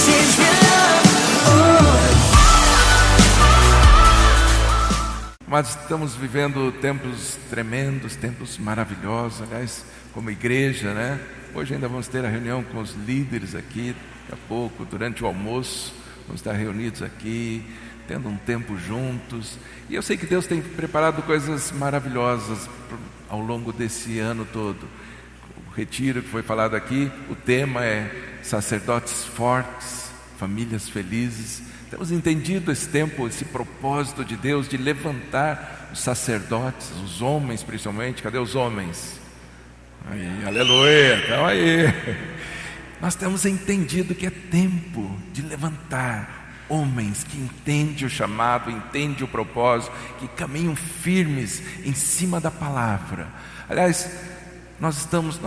message with love. Mas estamos vivendo tempos tremendos, tempos maravilhosos, aliás, como igreja, né? Hoje ainda vamos ter a reunião com os líderes aqui, daqui a pouco, durante o almoço, vamos estar reunidos aqui, tendo um tempo juntos. E eu sei que Deus tem preparado coisas maravilhosas ao longo desse ano todo. O retiro que foi falado aqui, o tema é sacerdotes fortes, famílias felizes. Temos entendido esse tempo, esse propósito de Deus de levantar os sacerdotes, os homens principalmente. Cadê os homens? Aí, aleluia, calma aí. Nós temos entendido que é tempo de levantar homens que entendem o chamado, entendem o propósito, que caminham firmes em cima da palavra. Aliás, nós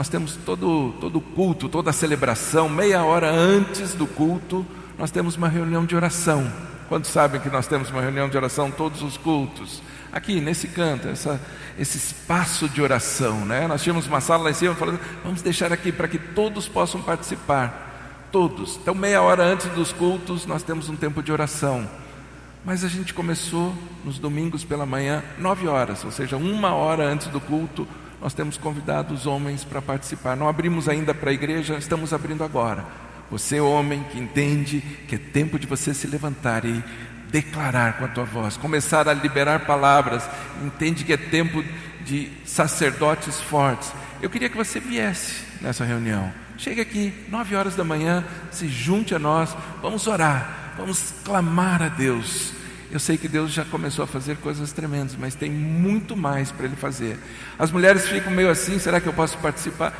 temos todo o culto, toda a celebração, meia hora antes do culto, nós temos uma reunião de oração. Quantos sabem que nós temos uma reunião de oração todos os cultos? Aqui nesse canto, esse espaço de oração, né? Nós tínhamos uma sala lá em cima falando, vamos deixar aqui para que todos possam participar. Todos. Então meia hora antes dos cultos nós temos um tempo de oração. Mas a gente começou nos domingos pela manhã, 9 horas, ou seja, 1 hora antes do culto, nós temos convidado os homens para participar. Não abrimos ainda para a igreja, estamos abrindo agora. Você, homem, que entende que é tempo de você se levantar e declarar com a tua voz, começar a liberar palavras, entende que é tempo de sacerdotes fortes. Eu queria que você viesse nessa reunião. Chegue aqui, 9 horas da manhã, se junte a nós, vamos orar, vamos clamar a Deus. Eu sei que Deus já começou a fazer coisas tremendas, mas tem muito mais para Ele fazer. As mulheres ficam meio assim, será que eu posso participar?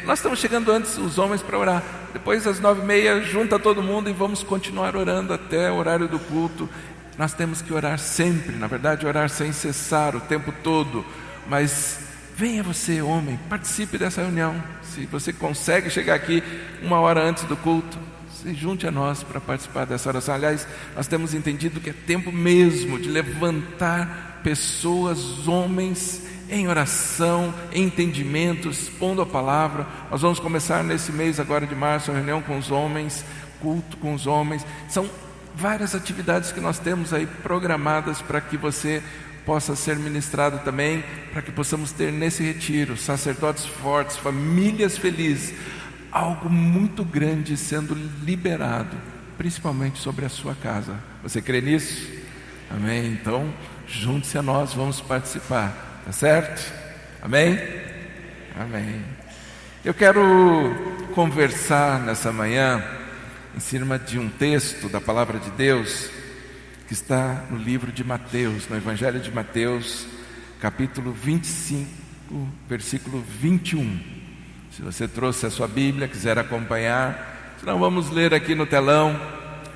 Nós estamos chegando antes, os homens, para orar. Depois às 9h30, junta todo mundo e vamos continuar orando até o horário do culto. Nós temos que orar sempre, na verdade orar sem cessar o tempo todo. Mas venha você, homem, participe dessa reunião. Se você consegue chegar aqui 1 hora antes do culto, se junte a nós para participar dessa oração. Aliás, nós temos entendido que é tempo mesmo de levantar pessoas, homens, em oração, em entendimento, expondo a palavra. Nós vamos começar nesse mês agora de março a reunião com os homens, culto com os homens. São várias atividades que nós temos aí programadas para que você possa ser ministrado também, para que possamos ter nesse retiro sacerdotes fortes, famílias felizes, algo muito grande sendo liberado, principalmente sobre a sua casa. Você crê nisso? Amém? Então, junte-se a nós, vamos participar. Tá certo? Amém? Amém. Eu quero conversar nessa manhã em cima de um texto da palavra de Deus que está no livro de Mateus, no Evangelho de Mateus, capítulo 25, versículo 21. Se você trouxe a sua Bíblia, quiser acompanhar, senão vamos ler aqui no telão.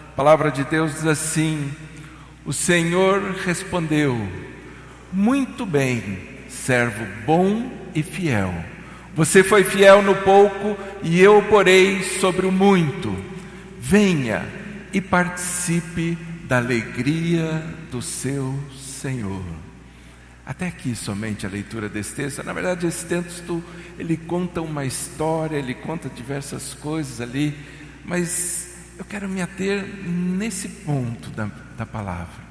A palavra de Deus diz assim: o Senhor respondeu: muito bem, servo bom e fiel. Você foi fiel no pouco e eu o porei sobre o muito. Venha e participe da alegria do seu Senhor. Até aqui somente a leitura desse texto. Na verdade, esse texto ele conta uma história, ele conta diversas coisas ali, mas eu quero me ater nesse ponto da palavra.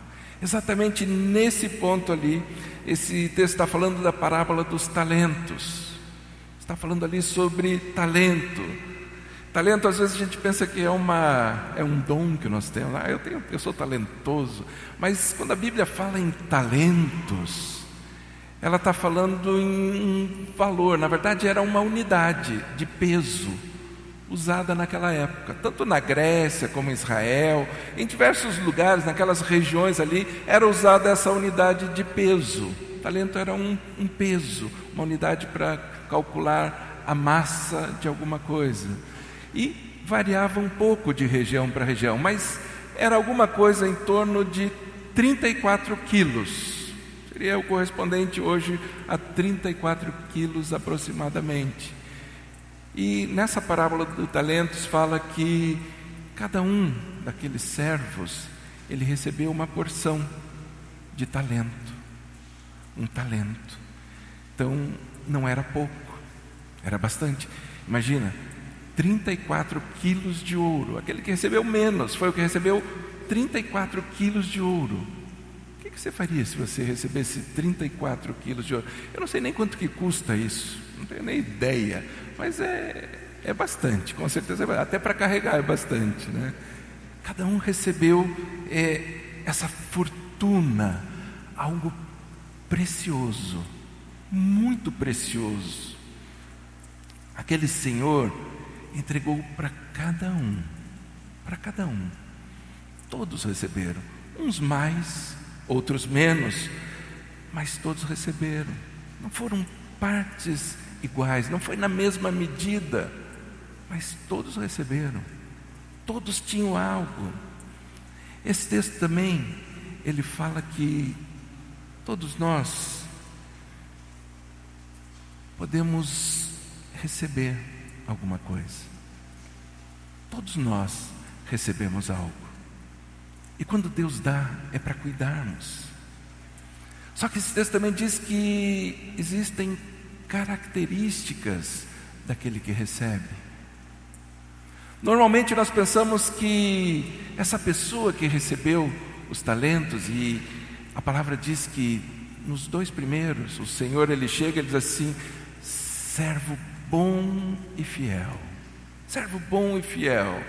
Exatamente nesse ponto ali, esse texto está falando da parábola dos talentos. Está falando ali sobre talento. Talento, às vezes a gente pensa que é um dom que nós temos. Eu sou talentoso. Mas quando a Bíblia fala em talentos, ela está falando em um valor. Na verdade, era uma unidade de peso usada naquela época, tanto na Grécia como em Israel, em diversos lugares, naquelas regiões ali, era usada essa unidade de peso. Talento era um peso, uma unidade para calcular a massa de alguma coisa. E variava um pouco de região para região, mas era alguma coisa em torno de 34 quilos. Seria o correspondente hoje a 34 quilos aproximadamente. E nessa parábola do talentos fala que cada um daqueles servos, ele recebeu uma porção de talento, um talento. Então não era pouco, era bastante. Imagina, 34 quilos de ouro. Aquele que recebeu menos foi o que recebeu 34 quilos de ouro. O que você faria se você recebesse 34 quilos de ouro? Eu não sei nem quanto que custa isso, não tenho nem ideia, mas é bastante, com certeza, até para carregar é bastante, né? Cada um recebeu essa fortuna, algo precioso, muito precioso. Aquele Senhor entregou para cada um, todos receberam, uns mais, outros menos, mas todos receberam. Não foram partes iguais, não foi na mesma medida, mas todos receberam, todos tinham algo. Esse texto também, ele fala que todos nós podemos receber alguma coisa. Todos nós recebemos algo. E quando Deus dá, é para cuidarmos. Só que esse texto também diz que existem características daquele que recebe. Normalmente nós pensamos que essa pessoa que recebeu os talentos, e a palavra diz que nos 2 primeiros, o Senhor ele chega e diz assim: servo bom e fiel. Servo bom e fiel.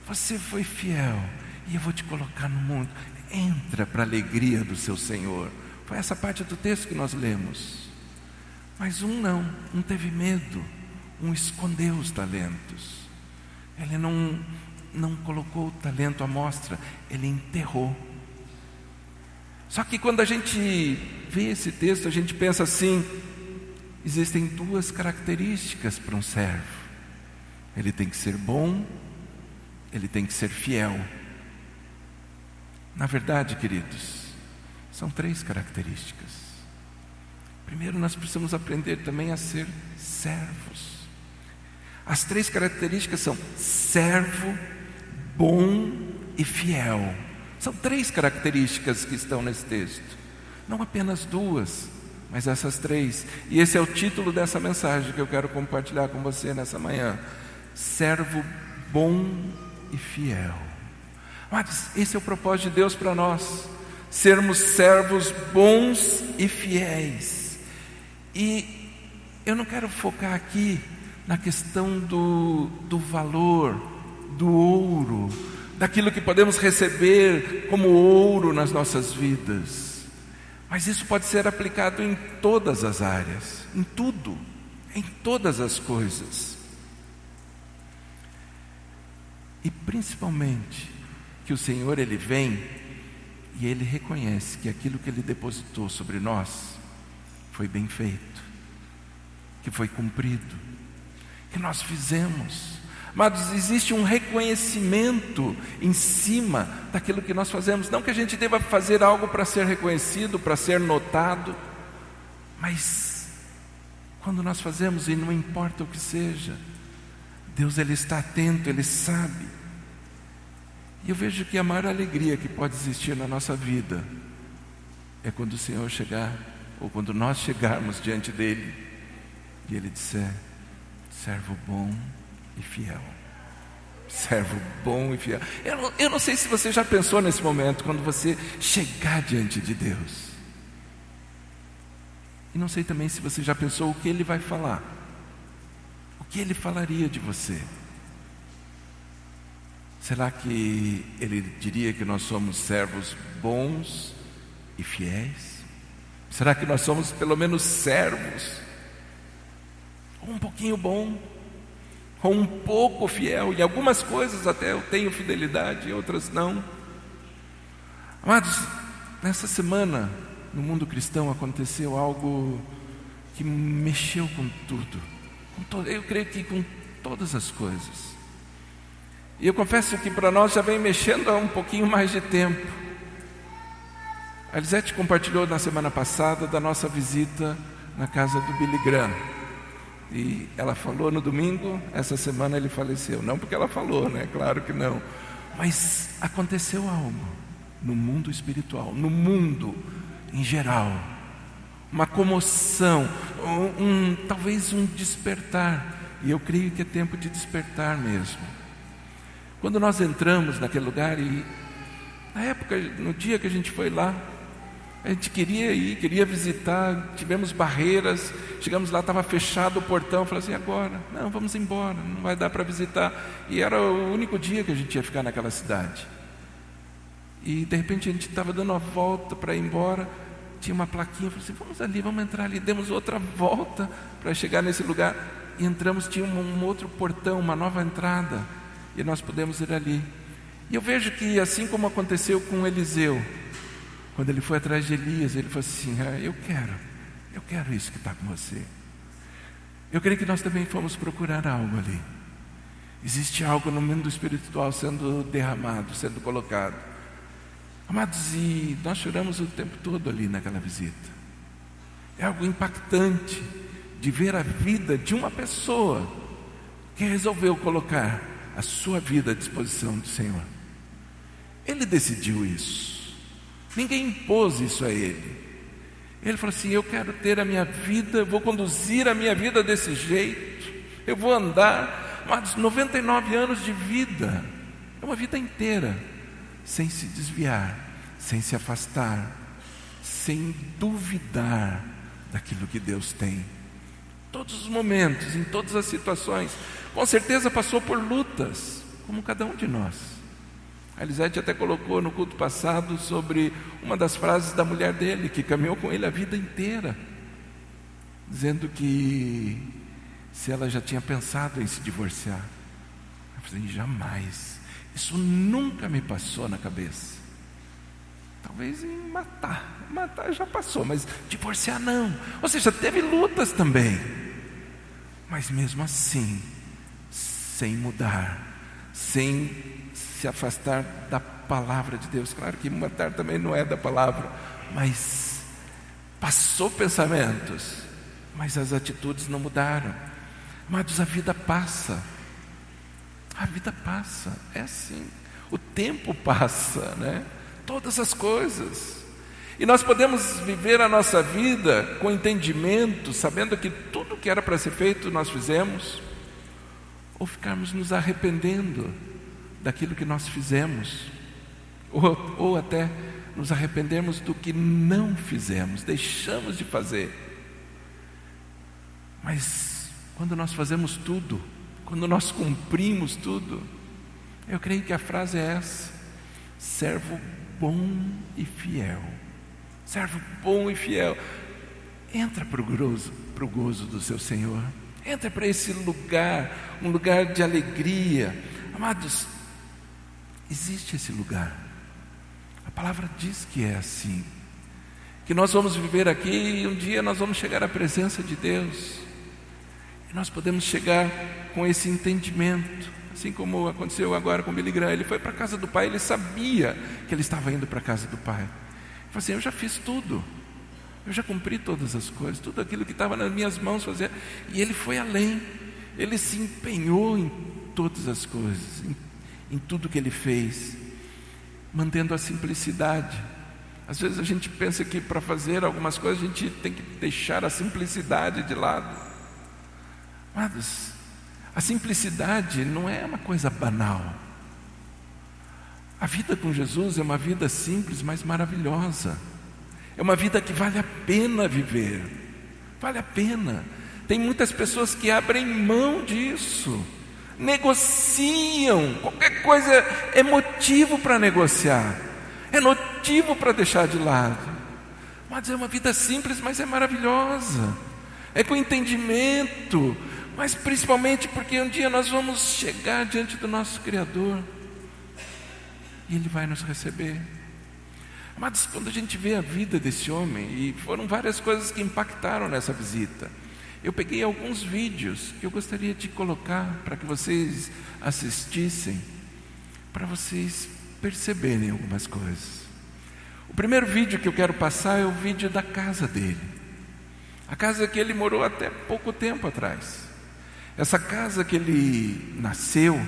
Você foi fiel e eu vou te colocar no mundo. Entra para a alegria do seu Senhor. Foi essa parte do texto que nós lemos. Mas um teve medo, um escondeu os talentos. Ele não colocou o talento à mostra, ele enterrou. Só que quando a gente vê esse texto, a gente pensa assim: existem 2 características para um servo. Ele tem que ser bom, ele tem que ser fiel. Na verdade, queridos, são 3 características. Primeiro, nós precisamos aprender também a ser servos. As 3 características são servo, bom e fiel. São 3 características que estão nesse texto. Não apenas 2, mas essas 3. E esse é o título dessa mensagem que eu quero compartilhar com você nessa manhã. Servo bom e fiel. Mas esse é o propósito de Deus para nós, sermos servos bons e fiéis. E eu não quero focar aqui na questão do valor, do ouro, daquilo que podemos receber como ouro nas nossas vidas. Mas isso pode ser aplicado em todas as áreas, em tudo, em todas as coisas. E principalmente que o Senhor ele vem e ele reconhece que aquilo que ele depositou sobre nós foi bem feito, que foi cumprido, que nós fizemos. Mas existe um reconhecimento em cima daquilo que nós fazemos. Não que a gente deva fazer algo para ser reconhecido, para ser notado, mas quando nós fazemos, e não importa o que seja, Deus ele está atento, ele sabe. E eu vejo que a maior alegria que pode existir na nossa vida é quando o Senhor chegar, ou quando nós chegarmos diante dele e ele disser: servo bom e fiel. Servo bom e fiel. Eu não sei se você já pensou nesse momento, quando você chegar diante de Deus. E não sei também se você já pensou o que ele vai falar, o que ele falaria de você. Será que ele diria que nós somos servos bons e fiéis? Será que nós somos pelo menos servos? Ou um pouquinho bom, ou um pouco fiel? Em algumas coisas até eu tenho fidelidade, em outras não. Amados, nessa semana no mundo cristão aconteceu algo que mexeu com tudo, eu creio que com todas as coisas. E eu confesso que para nós já vem mexendo há um pouquinho mais de tempo. A Elisete compartilhou na semana passada da nossa visita na casa do Billy Graham. E ela falou no domingo, essa semana ele faleceu. Não porque ela falou, né? Claro que não. Mas aconteceu algo no mundo espiritual, no mundo em geral. Uma comoção, talvez um despertar e eu creio que é tempo de despertar mesmo. Quando nós entramos naquele lugar, e na época, no dia que a gente foi lá, a gente queria ir, queria visitar, tivemos barreiras, chegamos lá, estava fechado o portão, falei assim, agora? Não, vamos embora, não vai dar para visitar. E era o único dia que a gente ia ficar naquela cidade. E de repente a gente estava dando uma volta para ir embora, tinha uma plaquinha, falei assim, vamos ali, vamos entrar ali. Demos outra volta para chegar nesse lugar, e entramos, tinha um outro portão, uma nova entrada, e nós pudemos ir ali. E eu vejo que assim como aconteceu com Eliseu, quando ele foi atrás de Elias, ele falou assim, eu quero isso que está com você. Eu creio que nós também fomos procurar algo ali. Existe algo no mundo espiritual sendo derramado, sendo colocado. Amados, e nós choramos o tempo todo ali naquela visita. É algo impactante de ver a vida de uma pessoa que resolveu colocar a sua vida à disposição do Senhor. Ele decidiu isso. Ninguém impôs isso a ele. Ele falou assim, eu quero ter a minha vida, vou conduzir a minha vida desse jeito, eu vou andar, mas 99 anos de vida, é uma vida inteira, sem se desviar, sem se afastar, sem duvidar daquilo que Deus tem. Todos os momentos, em todas as situações, com certeza passou por lutas, como cada um de nós. A Elisete até colocou no culto passado sobre uma das frases da mulher dele, que caminhou com ele a vida inteira, dizendo que se ela já tinha pensado em se divorciar. Eu falei, jamais, isso nunca me passou na cabeça. Talvez em matar já passou, mas divorciar não. Ou seja, teve lutas também, mas mesmo assim, sem mudar, sem se afastar da palavra de Deus. Claro que matar também não é da palavra, mas passou pensamentos, mas as atitudes não mudaram. Amados, a vida passa, é assim, o tempo passa, né? Todas as coisas, e nós podemos viver a nossa vida com entendimento, sabendo que tudo que era para ser feito nós fizemos, ou ficarmos nos arrependendo daquilo que nós fizemos, ou até nos arrependemos do que não fizemos, deixamos de fazer. Mas quando nós fazemos tudo, quando nós cumprimos tudo, eu creio que a frase é essa: servo bom e fiel. Servo bom e fiel. Entra para o gozo do seu Senhor. Entra para esse lugar, um lugar de alegria. Amados, existe esse lugar. A palavra diz que é assim, que nós vamos viver aqui e um dia nós vamos chegar à presença de Deus, e nós podemos chegar com esse entendimento, assim como aconteceu agora com Billy Graham. Ele foi para a casa do Pai, ele sabia que ele estava indo para a casa do Pai. Ele falou assim, eu já fiz tudo, eu já cumpri todas as coisas, tudo aquilo que estava nas minhas mãos fazer. E ele foi além, ele se empenhou em todas as coisas, em tudo que ele fez, mantendo a simplicidade. Às vezes a gente pensa que para fazer algumas coisas a gente tem que deixar a simplicidade de lado. Mas a simplicidade não é uma coisa banal. A vida com Jesus é uma vida simples, mas maravilhosa. É uma vida que vale a pena viver, vale a pena. Tem muitas pessoas que abrem mão disso, negociam, qualquer coisa é motivo para negociar, é motivo para deixar de lado. Mas é uma vida simples, mas é maravilhosa, é com entendimento, mas principalmente porque um dia nós vamos chegar diante do nosso Criador e Ele vai nos receber. Mas quando a gente vê a vida desse homem, e foram várias coisas que impactaram nessa visita, eu peguei alguns vídeos que eu gostaria de colocar para que vocês assistissem, para vocês perceberem algumas coisas. O primeiro vídeo que eu quero passar é o vídeo da casa dele, a casa que ele morou até pouco tempo atrás. Essa casa que ele nasceu,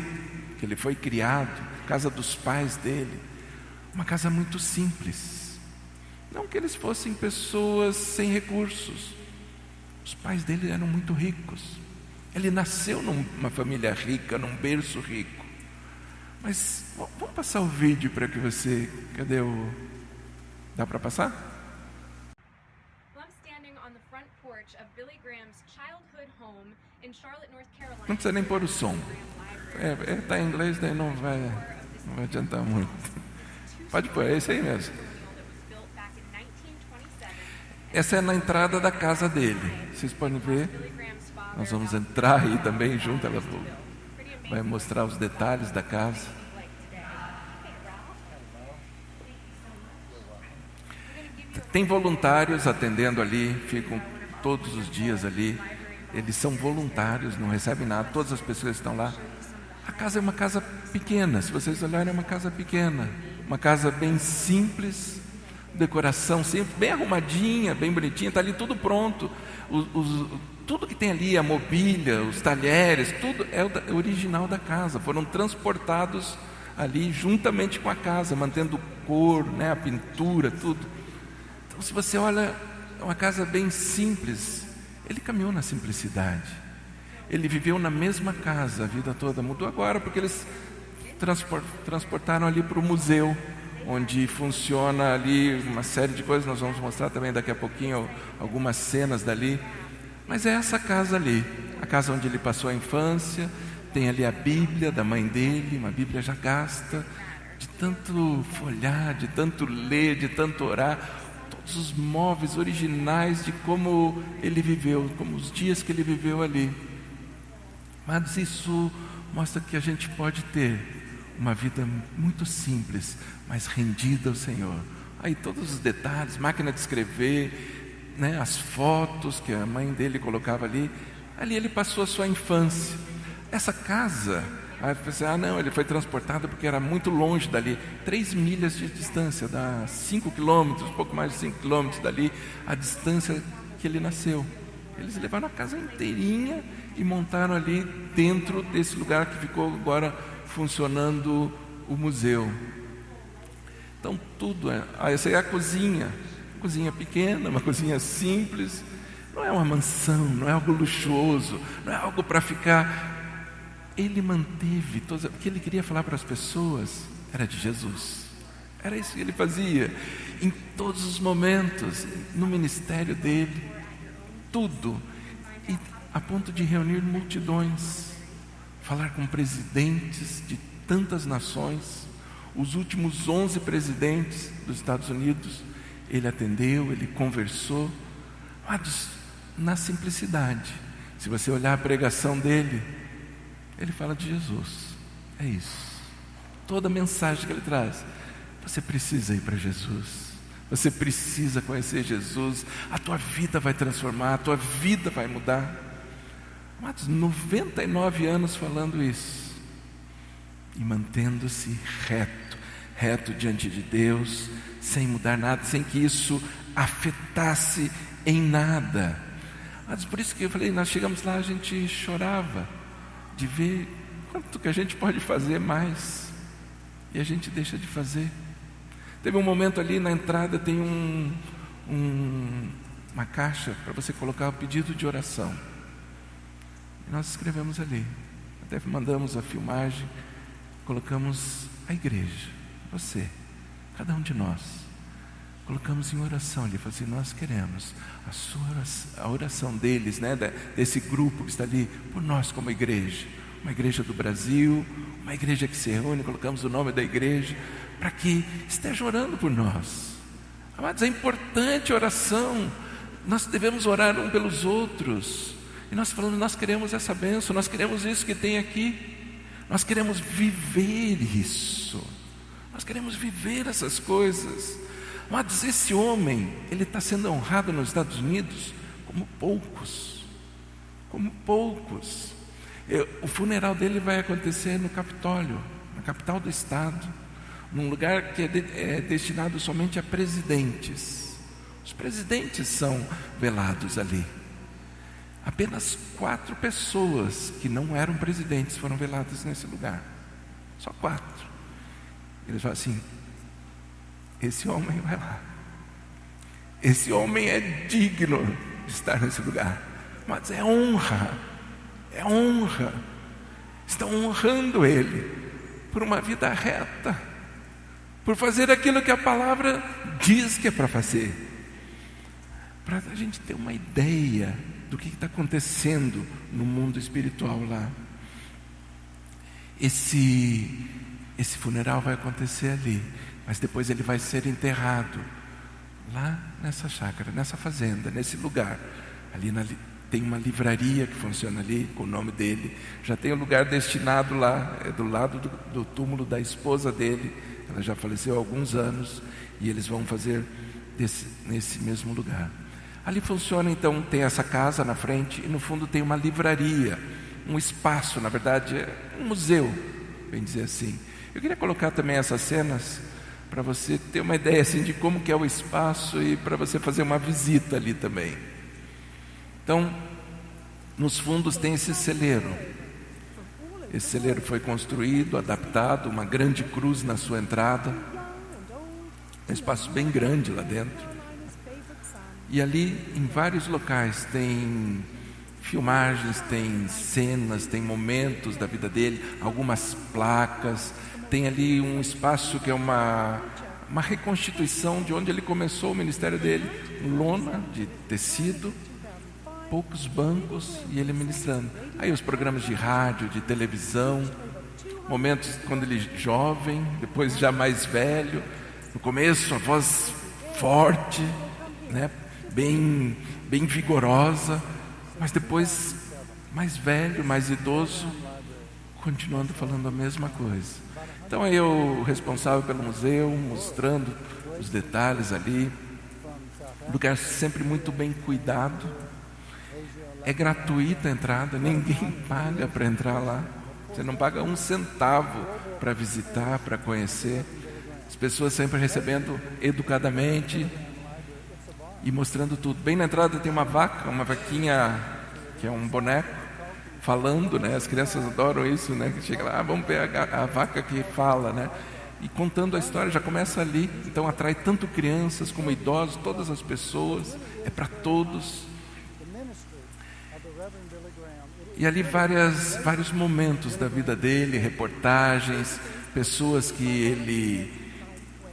que ele foi criado, casa dos pais dele, uma casa muito simples. Não que eles fossem pessoas sem recursos, os pais dele eram muito ricos, Ele nasceu numa família rica, num berço rico. Mas vamos passar o vídeo para que você... Cadê o... Dá para passar? Não precisa nem pôr o som. Está em inglês, daí não vai adiantar muito. Pode pôr, é isso aí mesmo. Essa é na entrada da casa dele. Vocês podem ver. Nós vamos entrar aí também junto. Ela vai mostrar os detalhes da casa. Tem voluntários atendendo ali, ficam todos os dias ali. Eles são voluntários, não recebem nada. Todas as pessoas estão lá. A casa é uma casa pequena. Se vocês olharem, é uma casa pequena. Uma casa bem simples, decoração simples, bem arrumadinha, bem bonitinha. Está ali tudo pronto. Tudo que tem ali, a mobília, os talheres, tudo é o original da casa. Foram transportados ali juntamente com a casa, mantendo cor, né, a pintura, tudo. Então, se você olha, é uma casa bem simples. Ele caminhou na simplicidade. Ele viveu na mesma casa a vida toda. Mudou agora porque eles transportaram ali para o museu, onde funciona ali uma série de coisas. Nós vamos mostrar também daqui a pouquinho algumas cenas dali. Mas é essa casa ali, a casa onde ele passou a infância. Tem ali a Bíblia da mãe dele, uma Bíblia já gasta, de tanto folhar, de tanto ler, de tanto orar. Todos os móveis originais de como ele viveu, como os dias que ele viveu ali. Mas isso mostra que a gente pode ter uma vida muito simples, mas rendida ao Senhor. Aí todos os detalhes, máquina de escrever, né, as fotos que a mãe dele colocava ali. Ali ele passou a sua infância. Essa casa, aí você, não, ele foi transportado porque era muito longe dali, 3 milhas de distância, dá 5 quilômetros, pouco mais de 5 quilômetros dali, a distância que ele nasceu. Eles levaram a casa inteirinha e montaram ali dentro desse lugar que ficou agora funcionando o museu. Então tudo essa é a cozinha pequena, uma cozinha simples. Não é uma mansão, não é algo luxuoso, não é algo para ficar. Ele manteve o que ele queria falar para as pessoas era de Jesus. Era isso que ele fazia em todos os momentos, no ministério dele, tudo, e a ponto de reunir multidões, falar com presidentes de tantas nações. Os últimos 11 presidentes dos Estados Unidos ele atendeu, ele conversou, mas na simplicidade. Se você olhar a pregação dele, ele fala de Jesus. É isso. Toda a mensagem que ele traz, você precisa ir para Jesus. Você precisa conhecer Jesus. A tua vida vai transformar, a tua vida vai mudar. Mas 99 anos falando isso e mantendo-se reto diante de Deus, sem mudar nada, sem que isso afetasse em nada. Mas por isso que eu falei, nós chegamos lá, a gente chorava de ver quanto que a gente pode fazer mais e a gente deixa de fazer. Teve um momento ali na entrada, tem uma caixa para você colocar o pedido de oração. E nós escrevemos ali, até mandamos a filmagem, colocamos a igreja, você, cada um de nós, colocamos em oração ali, falei assim, nós queremos a sua oração, a oração deles, né, desse grupo que está ali, por nós como igreja, uma igreja do Brasil, uma igreja que se reúne, colocamos o nome da igreja, para que esteja orando por nós. Amados, é importante a oração, nós devemos orar um pelos outros, e nós falamos, nós queremos essa bênção, nós queremos isso que tem aqui, nós queremos viver isso, nós queremos viver essas coisas. Mas esse homem, ele está sendo honrado nos Estados Unidos como poucos. O funeral dele vai acontecer no Capitólio, na capital do estado, num lugar que é destinado somente a presidentes. Os presidentes são velados ali. Apenas 4 pessoas que não eram presidentes foram veladas nesse lugar. Só 4. Eles falam assim, esse homem vai lá. Esse homem é digno de estar nesse lugar. Mas é honra. é honra. Estão honrando Ele por uma vida reta, por fazer aquilo que a palavra diz que é para fazer. Para a gente ter uma ideia do que está acontecendo no mundo espiritual lá. Esse funeral vai acontecer ali, mas depois ele vai ser enterrado lá nessa chácara, nessa fazenda, nesse lugar. Ali tem uma livraria que funciona ali com o nome dele. Já tem um lugar destinado lá, é do lado do túmulo da esposa dele. Ela já faleceu há alguns anos e eles vão fazer nesse mesmo lugar. Ali funciona, então, tem essa casa na frente e no fundo tem uma livraria, um espaço, na verdade é um museu, bem dizer assim. Eu queria colocar também essas cenas para você ter uma ideia assim de como que é o espaço e para você fazer uma visita ali também. Então, nos fundos tem esse celeiro. Esse celeiro foi construído, adaptado, uma grande cruz na sua entrada, um espaço bem grande lá dentro. E ali, em vários locais, tem filmagens, tem cenas, tem momentos da vida dele, algumas placas. Tem ali um espaço que é uma reconstituição de onde ele começou o ministério dele. Lona de tecido, poucos bancos e ele ministrando. Aí os programas de rádio, de televisão, momentos quando ele jovem, depois já mais velho. No começo a voz forte, né? Bem vigorosa, mas depois mais velho, mais idoso, continuando falando a mesma coisa. Então é eu responsável pelo museu, mostrando os detalhes ali. Lugar sempre muito bem cuidado. É gratuita a entrada, ninguém paga para entrar lá. Você não paga um centavo para visitar, para conhecer. As pessoas sempre recebendo educadamente e mostrando tudo. Bem na entrada tem uma vaquinha que é um boneco falando, né? As crianças adoram isso, né? Que chega lá, vamos ver a vaca que fala, né? E contando a história, já começa ali. Então atrai tanto crianças como idosos, todas as pessoas, é para todos. E ali vários momentos da vida dele, reportagens, pessoas que ele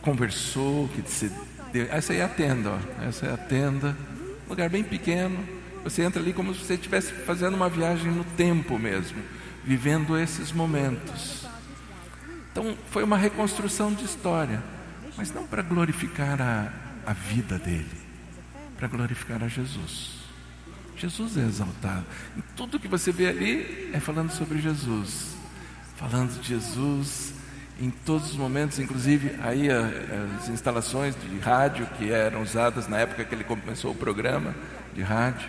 conversou, que se deu. Essa aí é a tenda, ó. Essa é a tenda, um lugar bem pequeno. Você entra ali como se você estivesse fazendo uma viagem no tempo mesmo, vivendo esses momentos. Então foi uma reconstrução de história, mas não para glorificar a vida dele, para glorificar a Jesus. Jesus é exaltado. E tudo que você vê ali é falando sobre Jesus, falando de Jesus em todos os momentos, inclusive aí as instalações de rádio que eram usadas na época que ele começou o programa de rádio.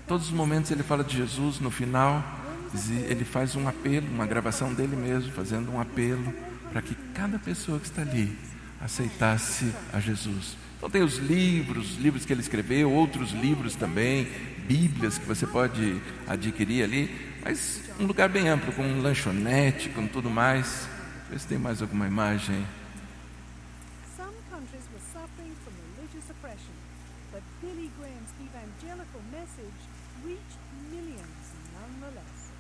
Todos os momentos ele fala de Jesus. No final ele faz um apelo, uma gravação dele mesmo, fazendo um apelo para que cada pessoa que está ali aceitasse a Jesus. Então tem os livros que ele escreveu, outros livros também, bíblias que você pode adquirir ali, mas um lugar bem amplo, com um lanchonete, com tudo mais. Deixa eu ver se tem mais alguma imagem. Some countries were suffering from religious oppression, but Billy Graham's evangelical message reached millions nonetheless.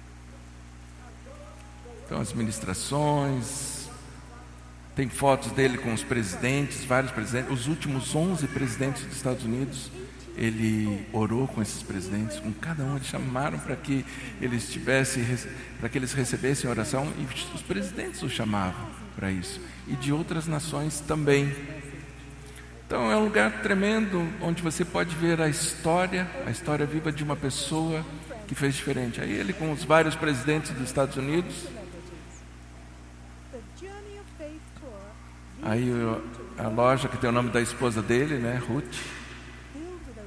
Então as ministrações, tem fotos dele com os presidentes, vários presidentes, os últimos 11 presidentes dos Estados Unidos, ele orou com esses presidentes, com cada um, eles chamaram para que eles recebessem oração, e os presidentes o chamavam para isso, e de outras nações também. Então é um lugar tremendo, onde você pode ver a história viva de uma pessoa que fez diferente. Aí ele com os vários presidentes dos Estados Unidos. Aí a loja que tem o nome da esposa dele, né, Ruth,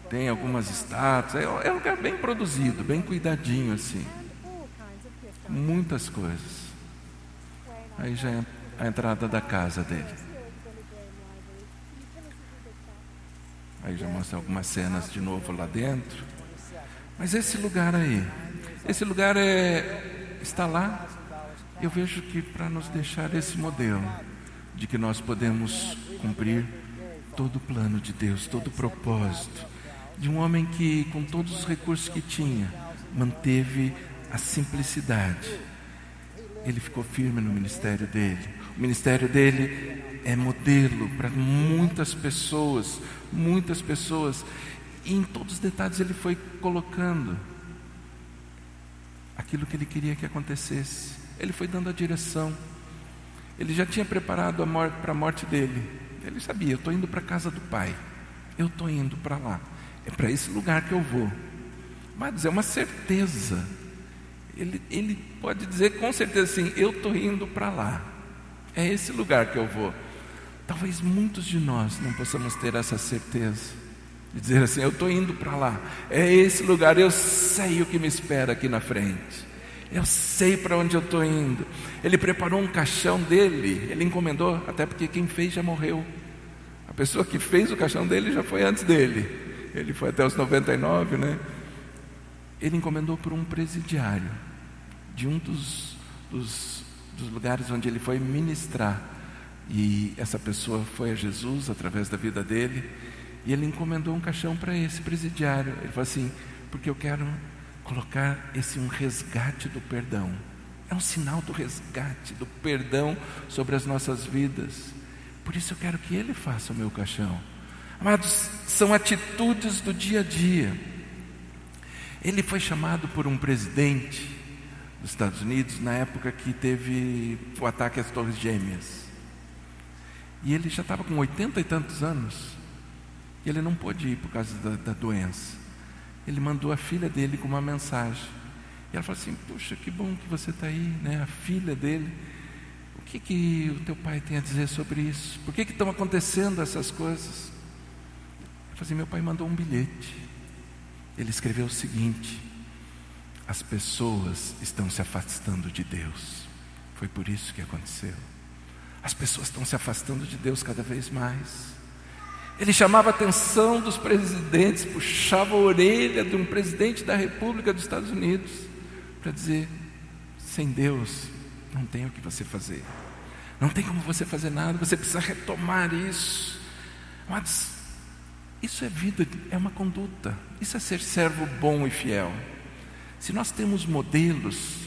tem algumas estátuas. É um lugar bem produzido, bem cuidadinho assim, muitas coisas. Aí já é a entrada da casa dele. Aí já mostra algumas cenas de novo lá dentro. Mas esse lugar aí, está lá. Eu vejo que para nos deixar esse modelo de que nós podemos cumprir todo o plano de Deus, todo o propósito de um homem que, com todos os recursos que tinha, manteve a simplicidade. Ele ficou firme no ministério dele. O ministério dele é modelo para muitas pessoas, muitas pessoas. E em todos os detalhes ele foi colocando aquilo que ele queria que acontecesse. Ele foi dando a direção. Ele já tinha preparado para a morte dele. Ele sabia, eu estou indo para a casa do Pai. Eu estou indo para lá. É para esse lugar que eu vou. Mas é uma certeza. Ele pode dizer com certeza assim, eu estou indo para lá. É esse lugar que eu vou. Talvez muitos de nós não possamos ter essa certeza. De dizer assim, eu estou indo para lá. É esse lugar, eu sei o que me espera aqui na frente. Eu sei para onde eu estou indo. Ele preparou um caixão dele. Ele encomendou, até porque quem fez já morreu. A pessoa que fez o caixão dele já foi antes dele. Ele foi até os 99, né? Ele encomendou por um presidiário de um dos lugares onde ele foi ministrar. E essa pessoa foi a Jesus através da vida dele. E ele encomendou um caixão para esse presidiário. Ele falou assim, porque eu quero colocar um resgate do perdão. É um sinal do resgate, do perdão sobre as nossas vidas. Por isso eu quero que ele faça o meu caixão. Amados, são atitudes do dia a dia. Ele foi chamado por um presidente dos Estados Unidos na época que teve o ataque às Torres Gêmeas. E ele já estava com 80 e tantos anos. E ele não pôde ir por causa da doença. Ele mandou a filha dele com uma mensagem. E ela falou assim, puxa, que bom que você está aí, né? A filha dele. O que o teu pai tem a dizer sobre isso? Por que estão acontecendo essas coisas? Ele falou assim, meu pai mandou um bilhete. Ele escreveu o seguinte, as pessoas estão se afastando de Deus. Foi por isso que aconteceu. As pessoas estão se afastando de Deus cada vez mais. Ele chamava a atenção dos presidentes, puxava a orelha de um presidente da República dos Estados Unidos para dizer, sem Deus não tem o que você fazer, não tem como você fazer nada, você precisa retomar isso. Mas isso é vida, é uma conduta, isso é ser servo bom e fiel. Se nós temos modelos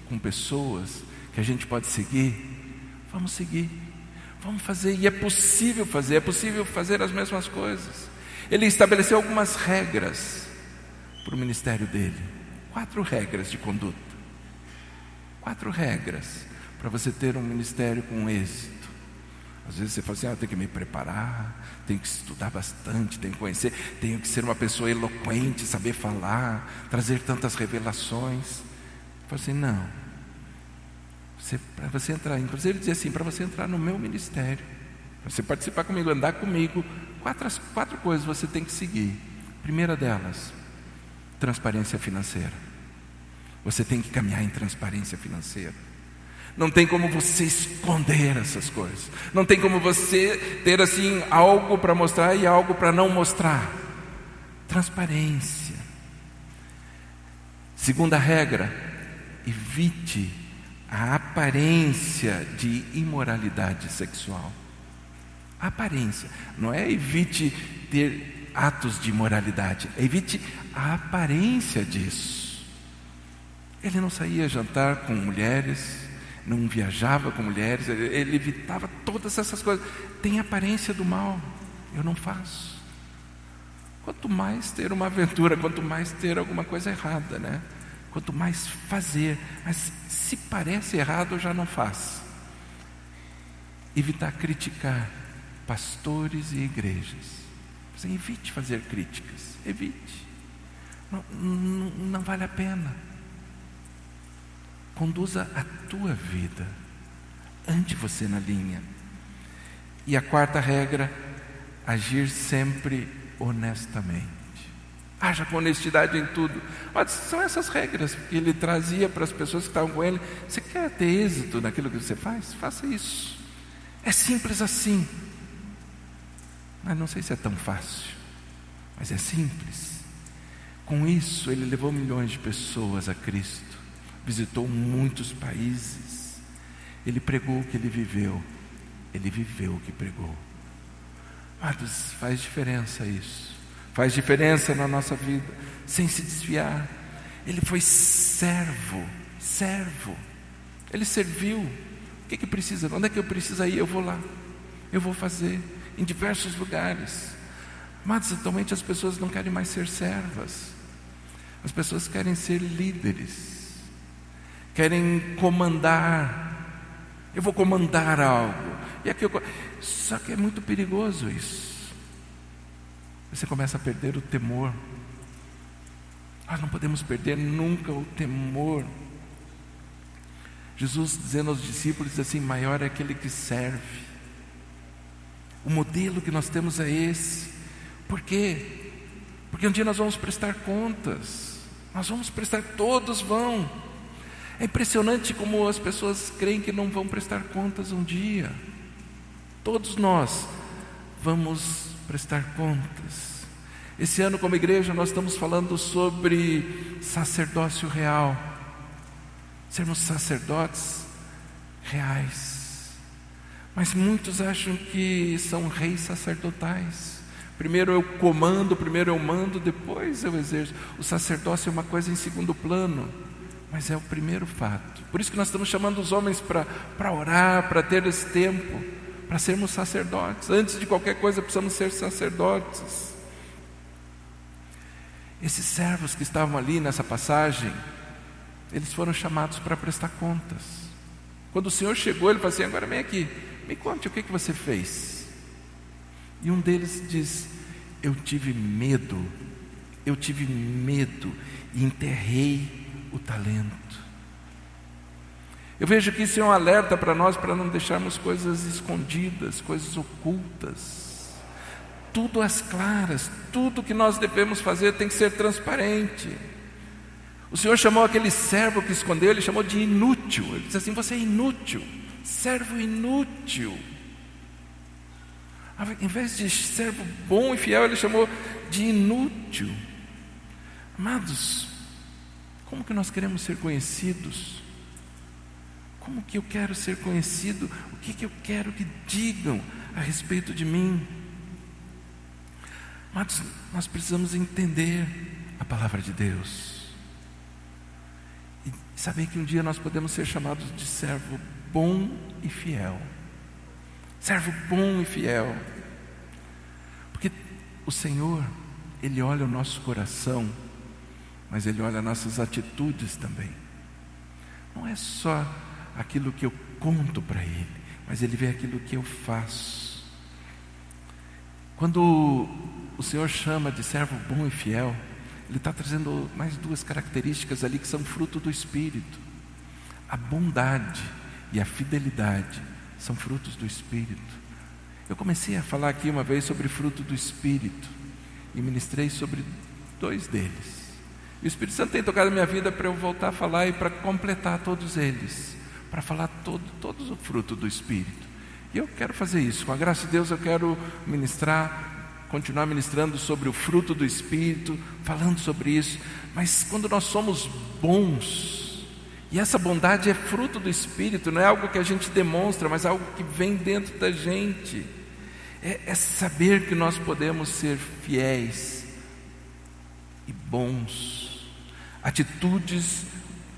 com pessoas que a gente pode seguir, vamos seguir. Vamos fazer, e é possível fazer as mesmas coisas. Ele estabeleceu algumas regras para o ministério dele. 4 regras de conduta. 4 regras para você ter um ministério com êxito. Às vezes você fala assim, eu tenho que me preparar, tenho que estudar bastante, tenho que conhecer, tenho que ser uma pessoa eloquente, saber falar, trazer tantas revelações. Eu falo assim, não. Para você entrar, inclusive ele dizia assim, para você entrar no meu ministério, para você participar comigo, andar comigo, 4 coisas você tem que seguir. Primeira delas, transparência financeira. Você tem que caminhar em transparência financeira. Não tem como você esconder essas coisas. Não tem como você ter assim algo para mostrar e algo para não mostrar. Transparência. Segunda regra, evite a aparência de imoralidade sexual. A aparência, não é evite ter atos de imoralidade, é evite a aparência disso. Ele não saía jantar com mulheres, não viajava com mulheres, ele evitava todas essas coisas. Tem aparência do mal, eu não faço. Quanto mais ter uma aventura, quanto mais ter alguma coisa errada, né? Quanto mais fazer, mas se parece errado, eu já não faço. Evitar criticar pastores e igrejas. Você evite fazer críticas, evite. Não vale a pena. Conduza a tua vida, ande você na linha. E a 4ª regra, agir sempre honestamente. Haja com honestidade em tudo. Mas são essas regras que ele trazia para as pessoas que estavam com ele. Você quer ter êxito naquilo que você faz? Faça isso. É simples assim. Mas não sei se é tão fácil, mas é simples. Com isso ele levou milhões de pessoas a Cristo, visitou muitos países, ele pregou o que ele viveu o que pregou. Mas faz diferença isso. Faz diferença na nossa vida, sem se desviar. ele foi servo. Ele serviu. O que precisa? Onde é que eu preciso ir? Eu vou lá. Eu vou fazer em diversos lugares. Mas atualmente as pessoas não querem mais ser servas. As pessoas querem ser líderes. Querem comandar. Eu vou comandar algo. E aqui só que é muito perigoso isso. Você começa a perder o temor. Nós não podemos perder nunca o temor. Jesus dizendo aos discípulos assim: maior é aquele que serve. O modelo que nós temos é esse. Por quê? Porque um dia nós vamos prestar contas. Nós vamos prestar, todos vão. É impressionante como as pessoas creem que não vão prestar contas um dia. Todos nós vamos prestar contas. Esse ano, como igreja, nós estamos falando sobre sacerdócio real. Sermos sacerdotes reais. Mas muitos acham que são reis sacerdotais. Primeiro eu comando, primeiro eu mando, depois eu exerço. O sacerdócio é uma coisa em segundo plano, mas é o primeiro fato. Por isso que nós estamos chamando os homens para orar, para ter esse tempo, para sermos sacerdotes. Antes de qualquer coisa precisamos ser sacerdotes. Esses servos que estavam ali nessa passagem, eles foram chamados para prestar contas. Quando o Senhor chegou, ele falou assim: agora vem aqui, me conte o que você fez. E um deles diz: eu tive medo e enterrei o talento. Eu vejo que isso é um alerta para nós, para não deixarmos coisas escondidas, coisas ocultas. Tudo às claras, tudo que nós devemos fazer tem que ser transparente. O Senhor chamou aquele servo que escondeu, Ele chamou de inútil. Ele disse assim: você é inútil, servo inútil. Em vez de servo bom e fiel, Ele chamou de inútil. Amados, como que nós queremos ser conhecidos? Como que eu quero ser conhecido? O que eu quero que digam a respeito de mim? Mas nós precisamos entender a palavra de Deus e saber que um dia nós podemos ser chamados de servo bom e fiel. Servo bom e fiel. Porque o Senhor, Ele olha o nosso coração, mas Ele olha nossas atitudes também. Não é só aquilo que eu conto para Ele, mas Ele vê aquilo que eu faço. Quando o Senhor chama de servo bom e fiel, Ele está trazendo mais duas características ali que são fruto do Espírito. A bondade e a fidelidade são frutos do Espírito. Eu comecei a falar aqui uma vez sobre fruto do Espírito e ministrei sobre 2 deles. E o Espírito Santo tem tocado a minha vida para eu voltar a falar e para completar todos eles, para falar todos o fruto do Espírito. E eu quero fazer isso, com a graça de Deus eu quero continuar ministrando sobre o fruto do Espírito, falando sobre isso. Mas quando nós somos bons, e essa bondade é fruto do Espírito, não é algo que a gente demonstra, mas algo que vem dentro da gente, é saber que nós podemos ser fiéis e bons, atitudes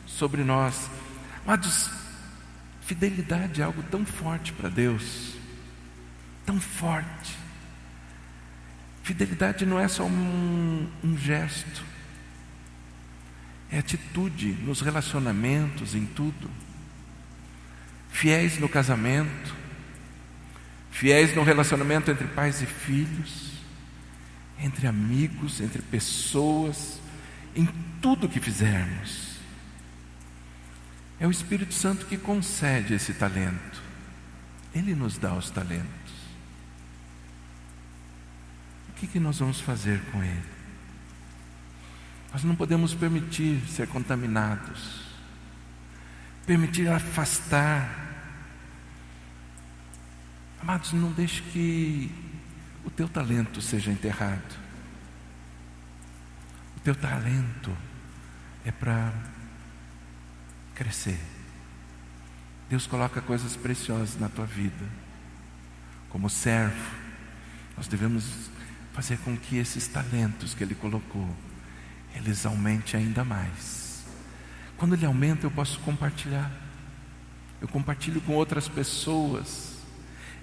sobre nós. Mas fidelidade é algo tão forte para Deus, tão forte. Fidelidade não é só um gesto, é atitude nos relacionamentos, em tudo. Fiéis no casamento, fiéis no relacionamento entre pais e filhos, entre amigos, entre pessoas, em tudo que fizermos. É o Espírito Santo que concede esse talento. Ele nos dá os talentos. O que nós vamos fazer com ele? Nós não podemos permitir ser contaminados, permitir afastar. Amados, não deixe que o teu talento seja enterrado. O teu talento é para crescer. Deus coloca coisas preciosas na tua vida. Como servo, nós devemos fazer com que esses talentos que Ele colocou, eles aumentem ainda mais. quando ele aumenta, eu posso compartilhar. Eu compartilho com outras pessoas.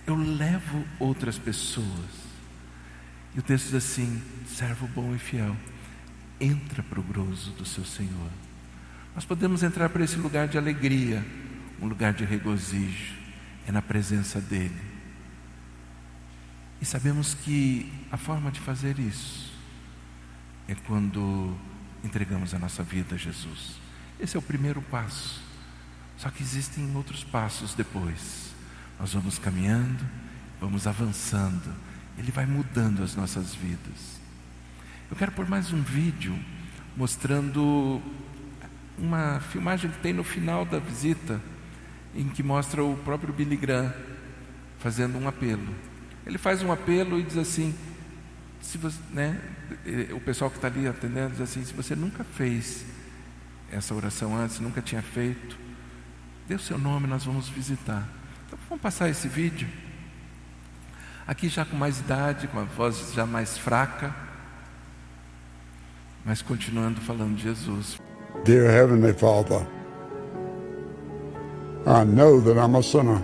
Eu levo outras pessoas. E o texto diz assim: servo bom e fiel, entra para o gozo do seu Senhor. Nós podemos entrar para esse lugar de alegria, um lugar de regozijo, é na presença dEle. E sabemos que a forma de fazer isso é quando entregamos a nossa vida a Jesus. Esse é o primeiro passo. Só que existem outros passos depois. Nós vamos caminhando, vamos avançando. Ele vai mudando as nossas vidas. Eu quero pôr mais um vídeo mostrando uma filmagem que tem no final da visita, em que mostra o próprio Billy Graham fazendo um apelo. Ele faz um apelo e diz assim, se você, o pessoal que está ali atendendo diz assim: se você nunca fez essa oração antes, nunca tinha feito, dê o seu nome, nós vamos visitar. Então vamos passar esse vídeo. Aqui já com mais idade, com a voz já mais fraca, mas continuando falando de Jesus. Dear Heavenly Father, I know that I'm a sinner,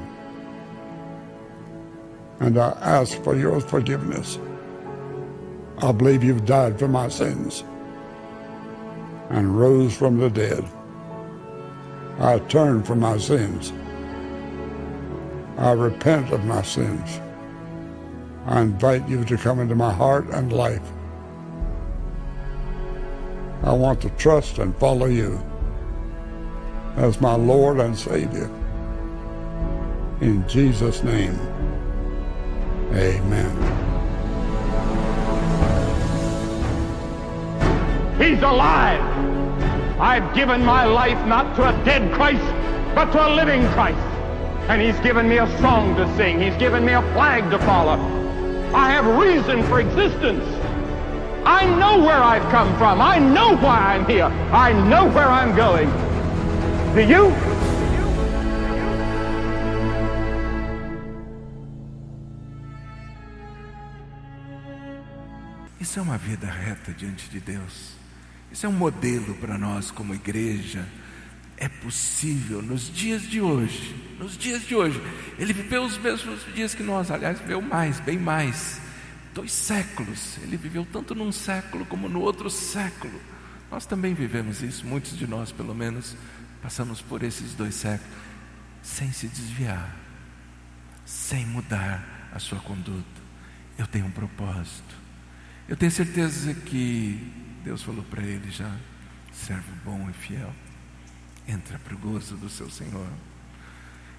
and I ask for your forgiveness. I believe you've died for my sins and rose from the dead. I turn from my sins. I repent of my sins. I invite you to come into my heart and life. I want to trust and follow you as my Lord and Savior. In Jesus' name, amen. He's alive. I've given my life not to a dead Christ, but to a living Christ. And He's given me a song to sing. He's given me a flag to follow. I have reason for existence. I know where I've come from. I know why I'm here. I know where I'm going. Do you? Isso é uma vida reta diante de Deus. Isso é um modelo para nós como igreja. É possível nos dias de hoje. Nos dias de hoje, Ele viveu os mesmos dias que nós. Aliás, viveu mais, bem mais. 2 séculos. Ele viveu tanto num século como no outro século. Nós também vivemos isso. Muitos de nós, pelo menos, passamos por esses 2 séculos sem se desviar, sem mudar a sua conduta. Eu tenho um propósito. Eu tenho certeza que Deus falou para ele já: servo bom e fiel, entra para o gozo do seu Senhor.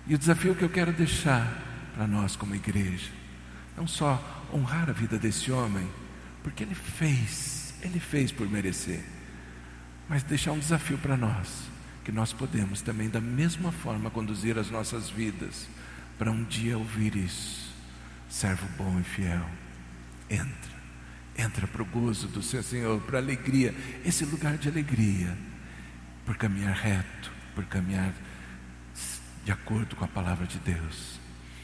E o desafio que eu quero deixar para nós como igreja, não só honrar a vida desse homem, porque ele fez por merecer, mas deixar um desafio para nós, que nós podemos também da mesma forma conduzir as nossas vidas, para um dia ouvir isso: servo bom e fiel, entra para o gozo do seu Senhor, para a alegria, esse lugar de alegria, por caminhar reto, por caminhar de acordo com a palavra de Deus.